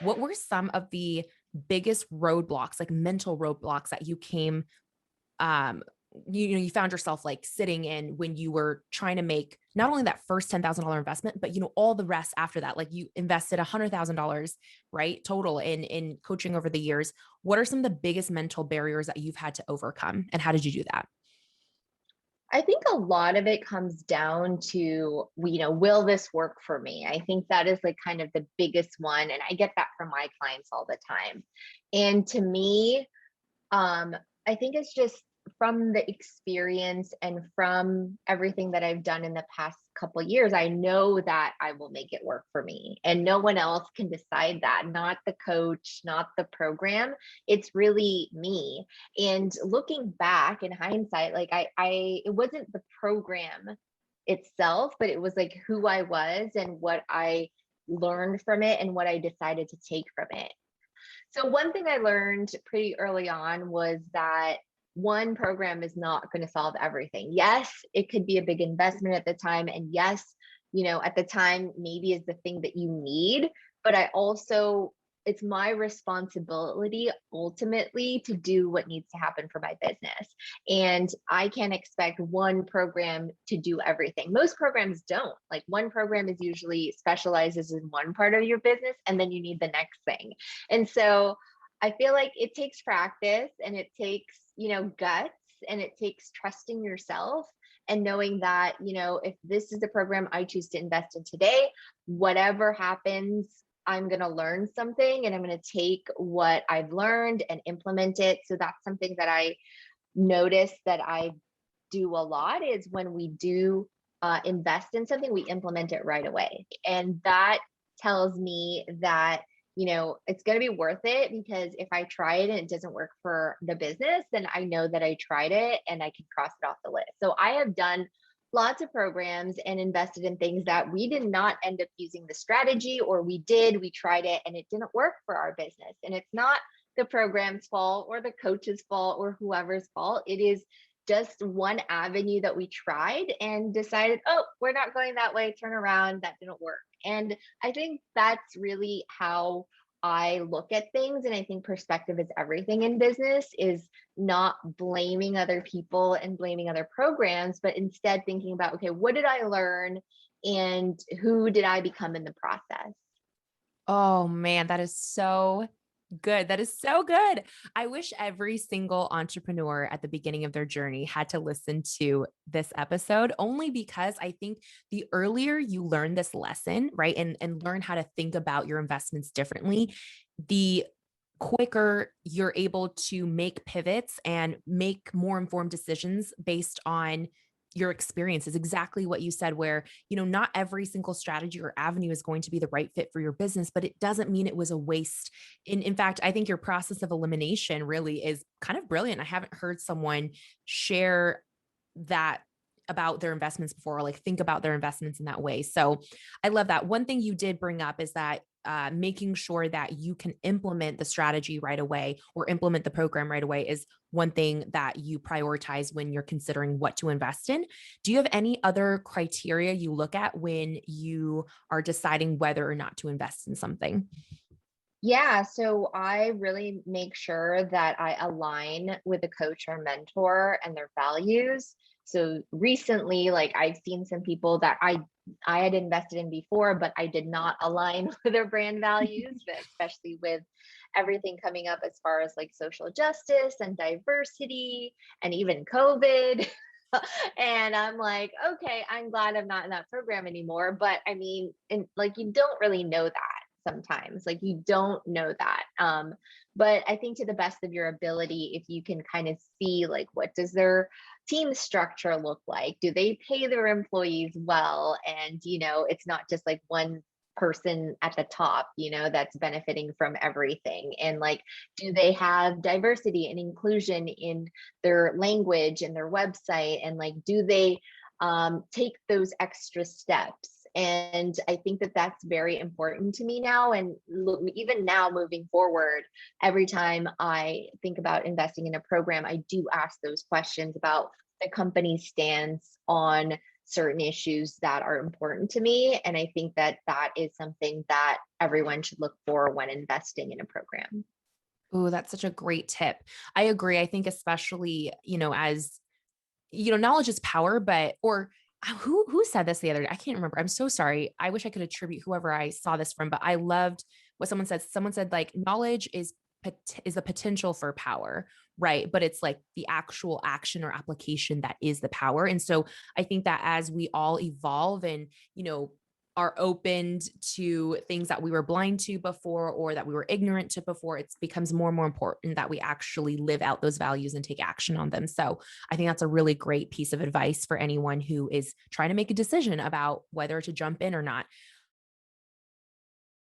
what were some of the biggest roadblocks, like mental roadblocks that you came um you found yourself like sitting in when you were trying to make not only that first $10,000 investment, but all the rest after that? Like you invested $100,000, right, total in coaching over the years. What are some of the biggest mental barriers that you've had to overcome, and how did you do that? I think a lot of it comes down to, will this work for me? I think that is like kind of the biggest one. And I get that from my clients all the time. And to me, I think it's just from the experience and from everything that I've done in the past couple of years, I know that I will make it work for me. And no one else can decide that, not the coach, not the program. It's really me. And looking back in hindsight, like it wasn't the program itself, but it was like who I was and what I learned from it and what I decided to take from it. So one thing I learned pretty early on was that one program is not going to solve everything. Yes, it could be a big investment at the time. And yes, at the time, maybe is the thing that you need. But it's my responsibility ultimately to do what needs to happen for my business. And I can't expect one program to do everything. Most programs don't. Like one program is usually specializes in one part of your business, and then you need the next thing. And so I feel like it takes practice and it takes, guts, and it takes trusting yourself and knowing that, if this is the program I choose to invest in today, whatever happens, I'm going to learn something and I'm going to take what I've learned and implement it. So that's something that I notice that I do a lot is when we do invest in something, we implement it right away. And that tells me that it's going to be worth it, because if I try it and it doesn't work for the business, then I know that I tried it and I can cross it off the list. So I have done lots of programs and invested in things that we did not end up using the strategy, or we tried it and it didn't work for our business. And it's not the program's fault or the coach's fault or whoever's fault. It is just one avenue that we tried and decided, oh, we're not going that way, turn around, that didn't work. And I think that's really how I look at things. And I think perspective is everything in business, is not blaming other people and blaming other programs, but instead thinking about, okay, what did I learn and who did I become in the process? Oh man, that is so good. That is so good. I wish every single entrepreneur at the beginning of their journey had to listen to this episode, only because I think the earlier you learn this lesson, right, and learn how to think about your investments differently, the quicker you're able to make pivots and make more informed decisions based on your experience. Is exactly what you said, where, not every single strategy or avenue is going to be the right fit for your business, but it doesn't mean it was a waste. In fact, I think your process of elimination really is kind of brilliant. I haven't heard someone share that about their investments before, or like think about their investments in that way. So I love that. One thing you did bring up is that making sure that you can implement the strategy right away or implement the program right away is one thing that you prioritize when you're considering what to invest in. Do you have any other criteria you look at when you are deciding whether or not to invest in something? Yeah, so I really make sure that I align with a coach or mentor and their values. So recently, like I've seen some people that I had invested in before, but I did not align with their brand values, but especially with everything coming up as far as like social justice and diversity and even COVID. And I'm like, okay, I'm glad I'm not in that program anymore. But I mean, and like you don't really know that sometimes, like you don't know that. But I think to the best of your ability, if you can kind of see like what does their team structure look like, do they pay their employees well, and it's not just like one person at the top that's benefiting from everything, and like do they have diversity and inclusion in their language and their website, and like do they take those extra steps. And I think that that's very important to me now. And even now moving forward, every time I think about investing in a program, I do ask those questions about the company's stance on certain issues that are important to me. And I think that that is something that everyone should look for when investing in a program. Oh, that's such a great tip. I agree. I think especially, as knowledge is power, but or who said this the other day? I can't remember. I'm so sorry. I wish I could attribute whoever I saw this from, but I loved what someone said. Someone said like knowledge is the potential for power, right? But it's like the actual action or application that is the power. And so I think that as we all evolve and, are opened to things that we were blind to before or that we were ignorant to before, it becomes more and more important that we actually live out those values and take action on them. So I think that's a really great piece of advice for anyone who is trying to make a decision about whether to jump in or not.